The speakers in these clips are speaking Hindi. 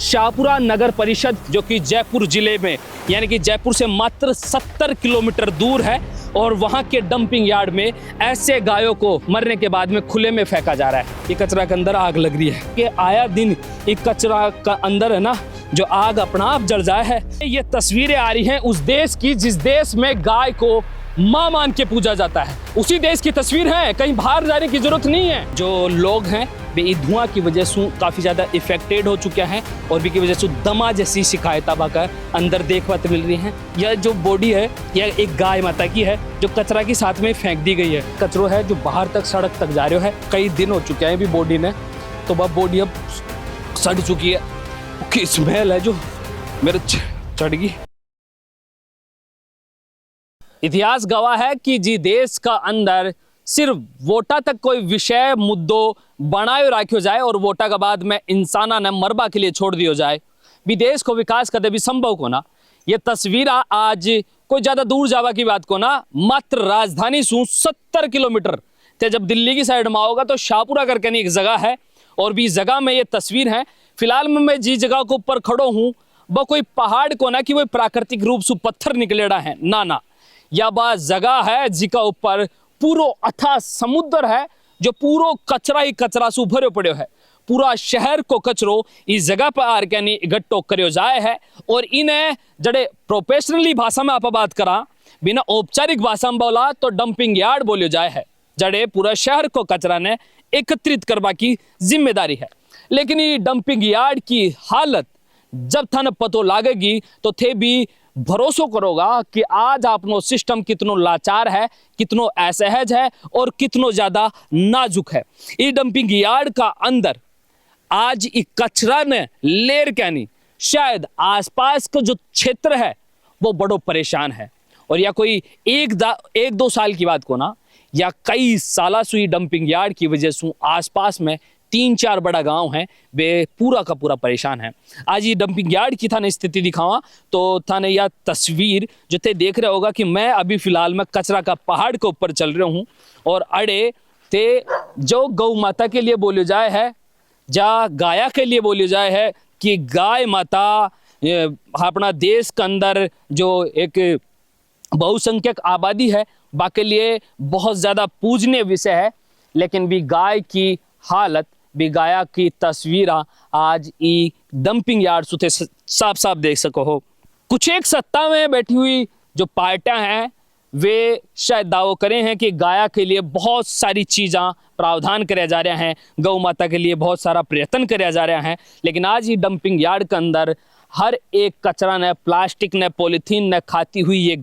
शाहपुरा नगर परिषद जो कि जयपुर जिले में यानी कि जयपुर से मात्र 70 किलोमीटर दूर है और वहां के डंपिंग यार्ड में ऐसे गायों को मरने के बाद में खुले में फेंका जा रहा है। ये कचरा के अंदर आग लग रही है कि आया दिन ये कचरा का अंदर है ना जो आग अपना आप जल जाए है। ये तस्वीरें आ रही हैं उस देश की जिस देश में गाय को मां मान के पूजा जाता है, उसी देश की तस्वीर है, कहीं बाहर जाने की जरूरत नहीं है। जो लोग हैं वे धुआं की वजह से काफी ज्यादा इफेक्टेड हो चुके हैं और भी की वजह से दमा जैसी शिकायत आकर अंदर देखने मिल रही हैं। यह जो बॉडी है यह एक गाय माता की है जो कचरा के साथ में फेंक दी गई है। कचरो है जो बाहर तक सड़क तक जा रहा है, कई दिन हो चुके हैं भी बॉडी ने, तो वह बॉडी अब सड़ चुकी है कि स्मेल है जो मेरे चढ़ गई। इतिहास गवाह है कि जी देश का अंदर सिर्फ वोटा तक कोई विषय मुद्दों बनाए रखो जाए और वोटा के बाद में इंसाना ने मरबा के लिए छोड़ दियो जाए, विदेश को विकास करते भी संभव को ना। ये तस्वीर आज कोई ज्यादा दूर जावा की बात को ना, मात्र राजधानी से 70 किलोमीटर ते जब दिल्ली की साइड में आओगा तो शाहपुरा करके नहीं एक जगह है और भी जगह में ये तस्वीर है। फिलहाल मैं जिस जगह के ऊपर खड़ो हूँ वह कोई पहाड़ को ना कि वह प्राकृतिक रूप से पत्थर निकलेड़ा है ना, यह वह जगह है जिका ऊपर पूरो अथाह समुद्र है जो पूरो कचरा ही कचरा से भरो पड़ो है। पूरा शहर को कचरो इस जगह पर आर के इकट्ठो करो जाए है और इन्हें जड़े प्रोफेशनली भाषा में आप बात करा, बिना औपचारिक भाषा में बोला तो डंपिंग यार्ड बोलियो जाए है, जड़े पूरा शहर को कचरा ने एकत्रित करवा की जिम्मेदारी है। लेकिन ये डंपिंग यार्ड की हालत जब थाने पतो लागेगी तो थे भी भरोसा करोगा कि आज आपनो सिस्टम कितनो लाचार है, कितनो असहज है और कितनो ज्यादा नाजुक है। ये डंपिंग यार्ड का अंदर आज इस कचरा ने लेर क्या नहीं, शायद आसपास का जो क्षेत्र है वो बड़ो परेशान है। और या कोई एक दो साल की बात को ना, या कई साल से डंपिंग यार्ड की वजह से आसपास में 3-4 बड़ा गांव हैं वे पूरा का पूरा परेशान है। आज ये डंपिंग यार्ड की थाने स्थिति दिखावा तो थाने यह तस्वीर जो थे देख रहे होगा कि मैं अभी फिलहाल में कचरा का पहाड़ के ऊपर चल रहा हूँ और अड़े थे जो गौ माता के लिए बोले जाए है, जा गाया के लिए बोले जाए है कि गाय माता अपना देश के अंदर जो एक बहुसंख्यक आबादी है बाके लिए बहुत ज़्यादा पूजनीय विषय है। लेकिन भी गाय की हालत भी गाया की तस्वीर आज ई डंपिंग यार्ड सुते साफ साफ देख सको हो। कुछ एक सत्ता में बैठी हुई जो पार्टियां हैं वे शायद दावो करें हैं कि गाया के लिए बहुत सारी चीज़ां प्रावधान करे जा रहे हैं, गौ माता के लिए बहुत सारा प्रयत्न करे जा रहे हैं। लेकिन आज ये डंपिंग यार्ड के अंदर हर एक कचरा ने, प्लास्टिक ने, पॉलीथीन ने खाती हुई ये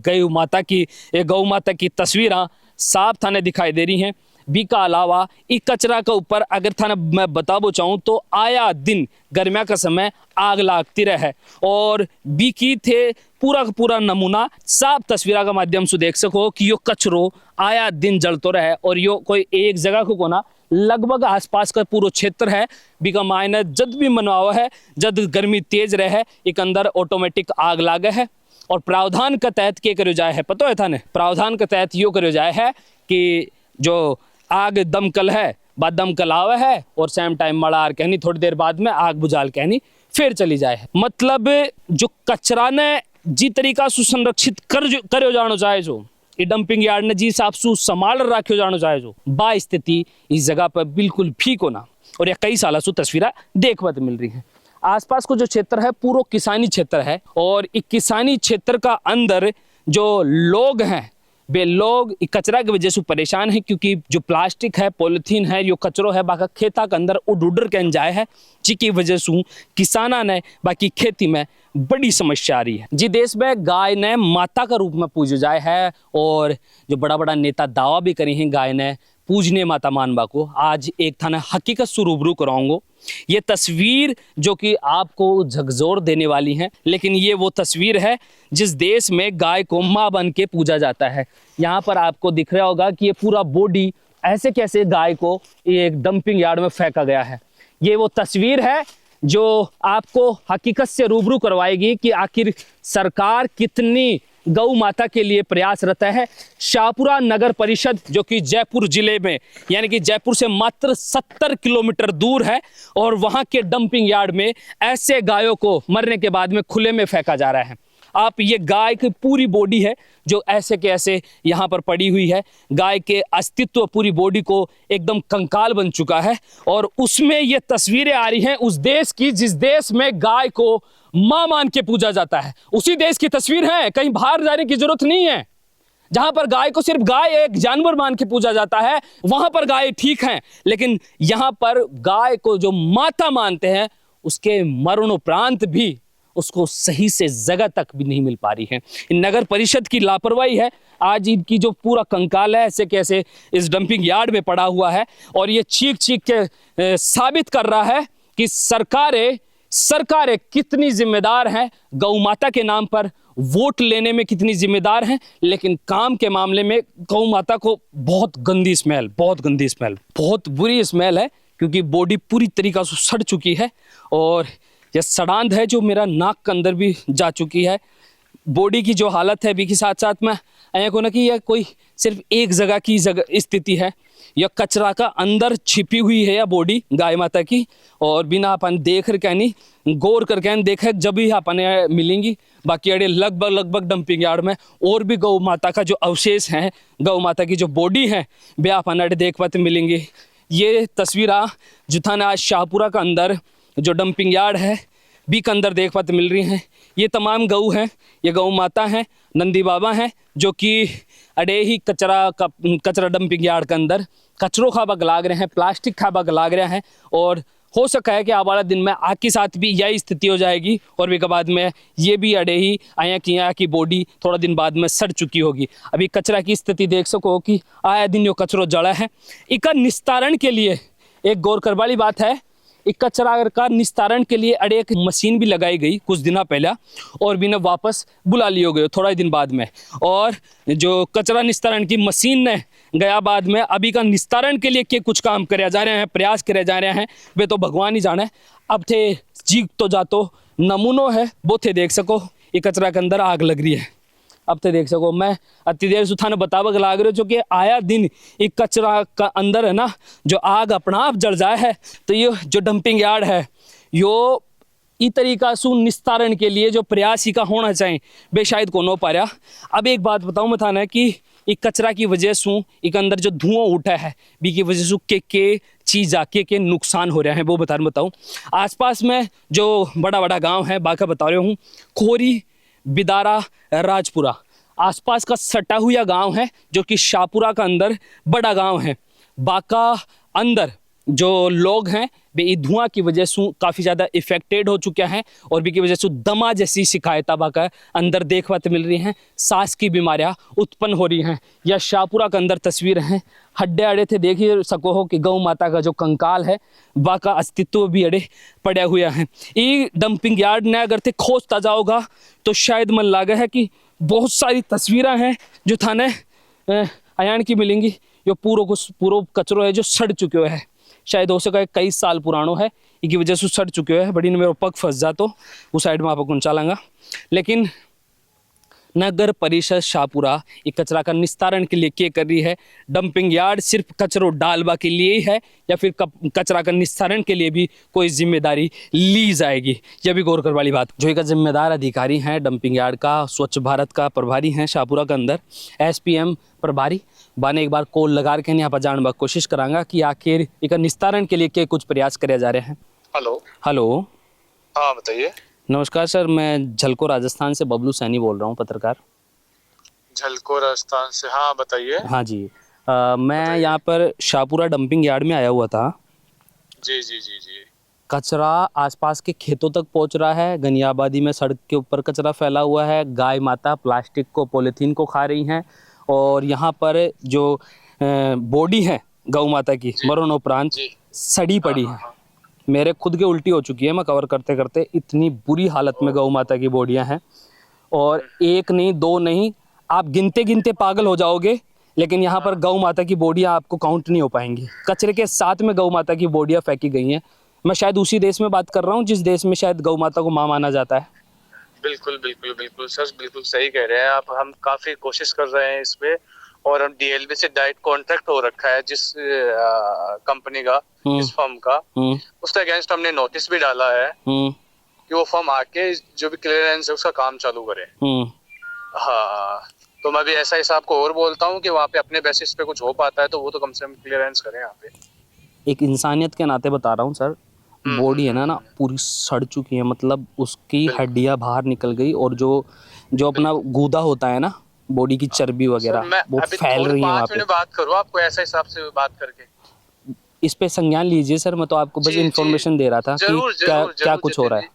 गौ माता की तस्वीरें साफ थाने दिखाई दे रही हैं। बी का अलावा इस कचरा के ऊपर अगर थाने मैं बताबो चाहूँ तो आया दिन गर्मिया का समय आग लागती रहे और बी की थे पूरा का पूरा नमूना साफ तस्वीर के माध्यम से देख सको कि यो कचरो आया दिन जलतो रहे और यो कोई एक जगह को ना लगभग आसपास का पूरा क्षेत्र है। बी का मायने जब भी मनवावा है, जब गर्मी तेज रहे एक अंदर ऑटोमेटिक आग लागे है। और प्रावधान के तहत क्या करो जाए है पता है थाने, प्रावधान के तहत यो करो जाए है कि जो आग दमकल है बाद दमकल आवे है और सेम टाइम मड़ार कहनी थोड़ी देर बाद में आग बुझाल कहनी फिर चली जाए है। मतलब जो कचरा ने जी तरीका से संरक्षित करो जानो चाहे जो ये डंपिंग यार्ड ने जी हिसाब से संभाल रखो जानो चाहे जो बा स्थिति इस जगह पर बिल्कुल भी को ना। और यह कई सालों से तस्वीरें देखने मिल रही हैं। आसपास को जो क्षेत्र है पूरा किसानी क्षेत्र है और इस किसानी क्षेत्र का अंदर जो लोग हैं वे लोग कचरा की वजह से परेशान है क्योंकि जो प्लास्टिक है, पॉलीथीन है, यो कचरो है बाका खेता के अंदर उड़ के जाए है, जिसकी वजह से किसाना ने बाकी खेती में बड़ी समस्या आ रही है। जी देश में गाय ने माता का रूप में पूजा जाए है और जो बड़ा बड़ा नेता दावा भी करी हैं गाय ने पूजने माता मानवा को, आज एक थाना हकीकत से रूबरू कराऊंगा। ये तस्वीर जो कि आपको झकझोर देने वाली है, लेकिन ये वो तस्वीर है जिस देश में गाय को माँ बन के पूजा जाता है। यहाँ पर आपको दिख रहा होगा कि ये पूरा बॉडी ऐसे कैसे गाय को एक डंपिंग यार्ड में फेंका गया है। ये वो तस्वीर है जो आपको हकीकत से रूबरू करवाएगी कि आखिर सरकार कितनी गौ माता के लिए प्रयासरत है। शाहपुरा नगर परिषद जो कि जयपुर जिले में यानी कि जयपुर से मात्र 70 किलोमीटर दूर है और वहां के डंपिंग यार्ड में ऐसे गायों को मरने के बाद में खुले में फेंका जा रहा है। आप ये गाय की पूरी बॉडी है जो ऐसे के ऐसे यहाँ पर पड़ी हुई है। गाय के अस्तित्व पूरी बॉडी को एकदम कंकाल बन चुका है और उसमें ये तस्वीरें आ रही हैं उस देश की जिस देश में गाय को मां मान के पूजा जाता है। उसी देश की तस्वीर है, कहीं बाहर जाने की जरूरत नहीं है। जहां पर गाय को सिर्फ गाय एक जानवर मान के पूजा जाता है वहां पर गाय ठीक है, लेकिन यहां पर गाय को जो माता मानते हैं उसके मरणोपरांत भी उसको सही से जगह तक भी नहीं मिल पा रही है। नगर परिषद की लापरवाही है। आज इनकी जो पूरा कंकाल है ऐसे कैसे इस डंपिंग यार्ड में पड़ा हुआ है और ये चीख चीख के साबित कर रहा है कि सरकारें कितनी जिम्मेदार हैं, गौ माता के नाम पर वोट लेने में कितनी जिम्मेदार हैं, लेकिन काम के मामले में गौ माता को बहुत गंदी स्मेल, बहुत बुरी स्मेल है क्योंकि बॉडी पूरी तरीक़ा से सड़ चुकी है और यह सड़ांध है जो मेरा नाक के अंदर भी जा चुकी है। बॉडी की जो हालत है भी के साथ साथ में ऐसा को ना कि यह कोई सिर्फ एक जगह की स्थिति है, यह कचरा का अंदर छिपी हुई है यह बॉडी गाय माता की और बिना अपन देख कर नहीं गौर करके देखे जब ही अपन मिलेंगी। बाकी अड़े लगभग डंपिंग यार्ड में और भी गौ माता का जो अवशेष हैं, गौ माता की जो बॉडी है वे अपन अड़े देख पाते मिलेंगी। ये तस्वीरें जो था ना आज शाहपुरा का अंदर जो डंपिंग यार्ड है बी के अंदर देख पाते मिल रही हैं। ये तमाम गऊ हैं, ये गौ माता हैं, नंदी बाबा हैं जो कि अड़े ही कचरा डंपिंग यार्ड के अंदर कचरों खा बग लाग रहे हैं, प्लास्टिक खा बग लाग रहे हैं और हो सकता है कि आने वाले दिन में आग के साथ भी यही स्थिति हो जाएगी और भी के बाद में ये भी अड़े ही आया की बॉडी थोड़ा दिन बाद में सड़ चुकी होगी। अभी कचरा की स्थिति देख सको कि आया दिन यो कचरो जड़ा है। इसका निस्तारण के लिए एक गौर करने वाली बात है, एक कचरा का निस्तारण के लिए अड़े एक मशीन भी लगाई गई कुछ दिन पहले और भी वापस बुला लियो गए थोड़ा ही दिन बाद में। और जो कचरा निस्तारण की मशीन ने गया बाद में अभी का निस्तारण के लिए के कुछ काम करे जा रहे हैं, प्रयास करे जा रहे हैं, वे तो भगवान ही जाने। अब थे जीग तो जातो नमूनो है वो थे देख सको ये कचरा के अंदर आग लग रही है। अब तो देख सको मैं अति देर सुथा ने बतावक लाग रहे हो कि आया दिन एक कचरा का अंदर है ना जो आग अपना आप जल जाए है। तो ये जो डंपिंग यार्ड है यो ई तरीका से निस्तारण के लिए जो प्रयास ही का होना चाहिए बे शायद को नो पा रहा। अब एक बात बताऊँ मैं थाना कि एक कचरा की वजह से एक अंदर जो धुआं उठा है बी की वजह से के चीज़ आके के नुकसान हो रहे हैं वो बताऊँ। आसपास में जो बड़ा बड़ा गाँव है बाका बता रहा हूँ, खोरी, बिदारा, राजपुरा आसपास का सटा हुआ गांव है जो कि शाहपुरा का अंदर बड़ा गांव है। बाका अंदर जो लोग हैं वे धुआं की वजह से काफ़ी ज़्यादा इफेक्टेड हो चुके हैं और भी की वजह से दमा जैसी शिकायतें बाका अंदर देखने मिल रही हैं, सांस की बीमारियां उत्पन्न हो रही हैं। यह शाहपुरा के अंदर तस्वीर हैं, हड्डे अड़े थे देख ही सको हो कि गौ माता का जो कंकाल है बाका अस्तित्व भी अड़े पड़े हुए हैं। ये डंपिंग यार्ड ने अगर थे खोजता जाओगा तो शायद मन लगा है कि बहुत सारी तस्वीरें हैं जो थाने अयान की मिलेंगी। यो पूरो कचरो है जो सड़ चुके है, शायद हो सका कई साल पुरानो है, इसकी वजह से सड़ चुके है। बड़ी ने मेरा पग फंस जा तो उस साइड में आपको चलांगा। लेकिन नगर परिषद शाहपुरा ये कचरा का निस्तारण के लिए क्या कर रही है? डंपिंग यार्ड सिर्फ कचरो डालवा के लिए ही है या फिर कचरा का निस्तारण के लिए भी कोई जिम्मेदारी ली जाएगी? यह भी गौर करने वाली बात। जो एक जिम्मेदार अधिकारी हैं डंपिंग यार्ड का, स्वच्छ भारत का प्रभारी हैं शाहपुरा के अंदर, SPM प्रभारी बाने एक बार कॉल लगा के यहाँ पर जानने की कोशिश करांगा कि आखिर एक निस्तारण के लिए क्या कुछ प्रयास करे जा रहे हैं। हेलो हाँ बताइए। नमस्कार सर, मैं झलको राजस्थान से बबलू सैनी बोल रहा हूँ, पत्रकार। झलको राजस्थान से, हाँ बताइए। हाँ जी, मैं यहाँ पर शाहपुरा डंपिंग यार्ड में आया हुआ था। जी जी जी जी। कचरा आसपास के खेतों तक पहुँच रहा है, घनी आबादी में सड़क के ऊपर कचरा फैला हुआ है, गाय माता प्लास्टिक को पॉलीथीन को खा रही हैं और यहाँ पर जो बॉडी है गौ माता की मरणोपरांत सड़ी पड़ी है। मेरे खुद के उल्टी हो चुकी है, मैं कवर करते करते, इतनी बुरी हालत में गौ माता की बॉडियां हैं और एक नहीं दो नहीं, आप गिनते गिनते पागल हो जाओगे, लेकिन यहाँ पर गौ माता की बॉडियां आपको काउंट नहीं हो पाएंगी। कचरे के साथ में गौ माता की बॉडियां फेंकी गई हैं। मैं शायद उसी देश में बात कर रहा हूँ जिस देश में शायद गौ माता को माँ माना जाता है। बिल्कुल बिल्कुल बिल्कुल सर, बिल्कुल सही कह रहे हैं आप। हम काफी कोशिश कर रहे हैं इस पे, और हम डीएलबी से डायरेक्ट कॉन्ट्रैक्ट हो रखा है जिस कंपनी का, इस फर्म का, उसके अगेंस्ट हमने नोटिस भी डाला है कि वो फर्म आके जो भी क्लियरेंस है उसका काम चालू करे। हाँ, तो मैं भी ऐसा हिसाब को और बोलता हूँ कि वहाँ पे अपने बेसिस पे कुछ हो पाता है तो वो तो कम से कम क्लियरेंस करें यहाँ पे। एक इंसानियत के नाते बता रहा हूँ सर, बॉडी है ना पूरी सड़ चुकी है, मतलब उसकी हड्डियां बाहर निकल गई, और जो जो अपना गूदा होता है ना, बॉडी की चर्बी वगैरह वो फैल रही है वहाँ पे। बात करूँ आपको ऐसा हिसाब से बात करके, इस पे संज्ञान लीजिए सर, मैं तो आपको बस इन्फॉर्मेशन दे रहा था कि क्या कुछ हो रहा है।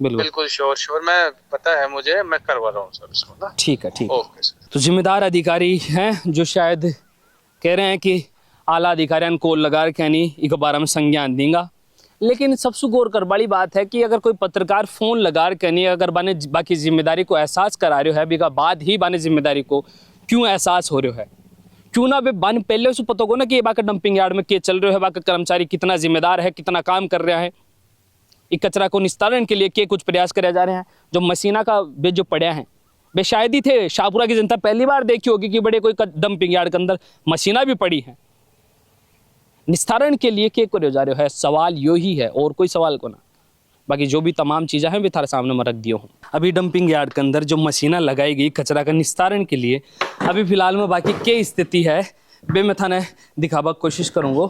बिल्कुल श्योर, मैं पता है मुझे, मैं करवा रहा हूँ सर इसको ना। ठीक है ओके सर। तो जिम्मेदार अधिकारी हैं जो शायद कह रहे हैं कि आला अधिकारियों को लगा के नहीं एक बारे में संज्ञान देंगे, लेकिन सबसे गौर कर वाली बात है कि अगर कोई पत्रकार फोन लगा के नहीं अगर बाने बाकी जिम्मेदारी को एहसास करा रहे हो है बिका बाद ही बाने जिम्मेदारी को क्यों एहसास हो रहे है, क्यों ना बे बाने पहले से पता हो ना कि ये बाका डंपिंग यार्ड में क्या चल रहे है, बाका कर्मचारी कितना जिम्मेदार है, कितना काम कर रहा है, इस कचरा को निस्तारण के लिए क्या कुछ प्रयास करे जा रहे हैं। जो मसीना का बे जो पड़े हैं बे शायद ही थे, शाहपुरा की जनता पहली बार देखी होगी कि बड़े कोई डंपिंग यार्ड के अंदर मशीना भी पड़ी है। निस्तारण के लिए क्या करे जा रहे हो है, सवाल यो ही है और कोई सवाल को ना। बाकी जो भी तमाम चीज़ें हैं वे थारे सामने मैं रख दिया हूँ। अभी डंपिंग यार्ड के अंदर जो मशीना लगाई गई कचरा का निस्तारण के लिए, अभी फिलहाल में बाकी क्या स्थिति है बे मैं थाने दिखावा कोशिश करूँगा।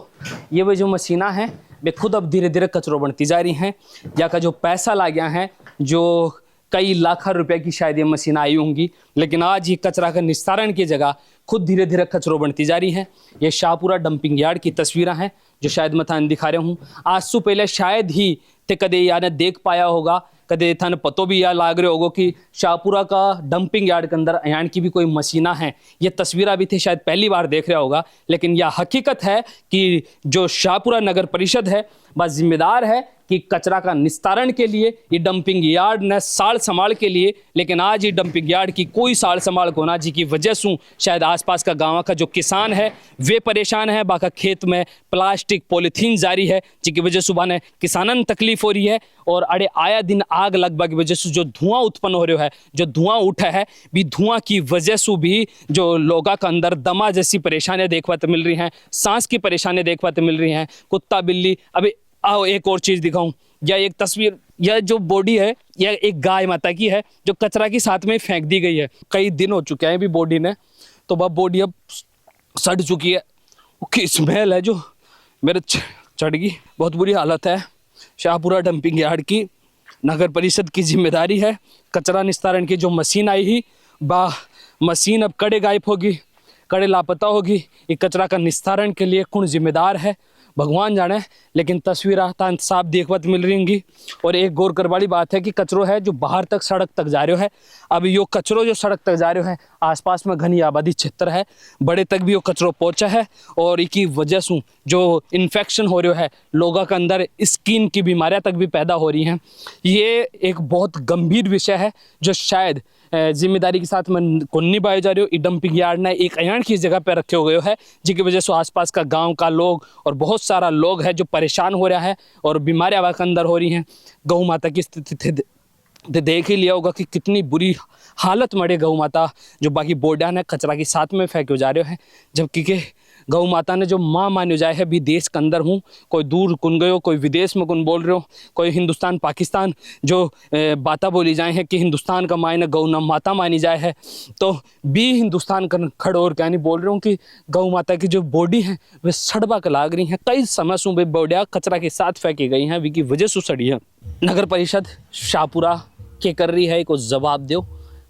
ये वे जो मशीना है वे खुद अब धीरे धीरे कचरों बनती जा रही हैं, या का जो पैसा ला गया है, जो कई लाखों रुपए की शायद ये मशीन आई होंगी, लेकिन आज ये कचरा का निस्तारण की जगह खुद धीरे धीरे कचरों बनती जा रही हैं। ये शाहपुरा डंपिंग यार्ड की तस्वीरें हैं जो शायद मैं थाने दिखा रहा हूँ। आज से पहले शायद ही ते कदे याने देख पाया होगा, कदे थाने पतो भी या लाग रहे होगा कि शाहपुरा का डंपिंग यार्ड के अंदर यान की भी कोई मशीना है। ये तस्वीरें भी थे शायद पहली बार देख रहा होगा, लेकिन यह हकीकत है कि जो शाहपुरा नगर परिषद है बस जिम्मेदार है कि कचरा का निस्तारण के लिए ये डंपिंग यार्ड ने साल संभाल के लिए, लेकिन आज ये डंपिंग यार्ड की कोई साल संभाल को ना, जी की वजह से शायद आसपास का गाँव का जो किसान है वे परेशान है। बाका खेत में प्लास्टिक पॉलीथीन जारी है जी की वजह से सुबह ने किसानन तकलीफ हो रही है, और अड़े आया दिन आग लगभग वजह से जो धुआं उत्पन्न हो रहा है, जो धुआं उठा है भी धुआं की वजह से भी जो लोगों का अंदर दमा जैसी परेशानियां देखने को मिल रही हैं, सांस की परेशानियां देखने को मिल रही हैं, कुत्ता बिल्ली। अभी आओ एक और चीज दिखाऊं, यह एक तस्वीर, यह जो बॉडी है यह एक गाय माता की है जो कचरा की साथ में फेंक दी गई है। कई दिन हो चुके हैं भी बॉडी ने, तो वह बॉडी अब सड़ चुकी है, उसकी स्मेल है जो मेरे चढ़ गई। बहुत बुरी हालत है। शाहपुरा डंपिंग यार्ड की नगर परिषद की जिम्मेदारी है। कचरा निस्तारण की जो मशीन आई ही बा मशीन अब कड़े गायब होगी, कड़े लापता होगी। ये कचरा का निस्तारण के लिए कौन जिम्मेदार है भगवान जाने, लेकिन तस्वीरें साफ देखने मिल रही होंगी। और एक गौर कर वाली बात है कि कचरो है जो बाहर तक सड़क तक जा रहे है। अब यो कचरो जो सड़क तक जा रहे है, आसपास में घनी आबादी क्षेत्र है, बड़े तक भी वो कचरो पहुंचा है, और इसकी वजह से जो इन्फेक्शन हो रहा है, लोगों के अंदर स्किन की बीमारियां तक भी पैदा हो रही हैं। ये एक बहुत गंभीर विषय है जो शायद जिम्मेदारी के साथ में निभाई जा रही हो। डंपिंग यार्ड ने एक अयान की जगह पर रखे हुए है जिसकी वजह से आसपास का गांव का लोग और बहुत सारा लोग है जो परेशान हो रहा है और बीमारियां के अंदर हो रही हैं। गौ माता की स्थिति देख ही लिया होगा कि कितनी बुरी हालत मरे गौ माता जो बाकी बोर्डा ने कचरा के साथ में फेंके जा रहे हैं, जबकि के गौ माता ने जो माँ मानो जाए है भी देश के अंदर हूँ, कोई दूर कुन गयो, कोई विदेश में कुन बोल रहे हो, कोई हिंदुस्तान पाकिस्तान जो बातें बोली जाए हैं कि हिंदुस्तान का मायने गौ न माता मानी जाए है, तो भी हिंदुस्तान का खड़ो और क्या नहीं बोल रहे हूँ कि गौ माता की जो बॉडी है वे सड़बा के लाग रही हैं। कई समय से वे बॉडियाँ कचरा के साथ फेंकी गई हैं, वी की वजह से सड़ी है। नगर परिषद शाहपुरा क्या कर रही है को जवाब दो।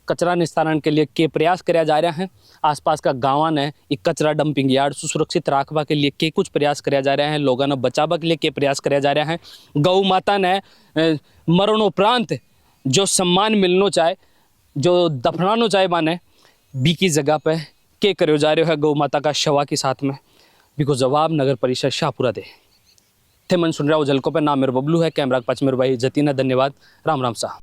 कचरा निस्तारण के लिए के प्रयास किया जा रहा है। आसपास का गाँव ने एक कचरा डंपिंग यार्ड सुरक्षित रखवा के लिए के कुछ प्रयास किया जा रहा है, लोगों ने बचावा के लिए के प्रयास किया जा रहा है। गौ माता ने मरणोपरांत जो सम्मान मिलना चाहे, जो दफनाना चाहे माने बी की जगह पे के करो जा रहे है गौ माता का शवा के साथ में, बी को जवाब नगर परिषद शाहपुरा दे। थे मन सुन रहा हो झलकों पर, नाम मेरे बबलू है, कैमरा के पास मेरे भाई जतीन है। धन्यवाद। राम राम साहब।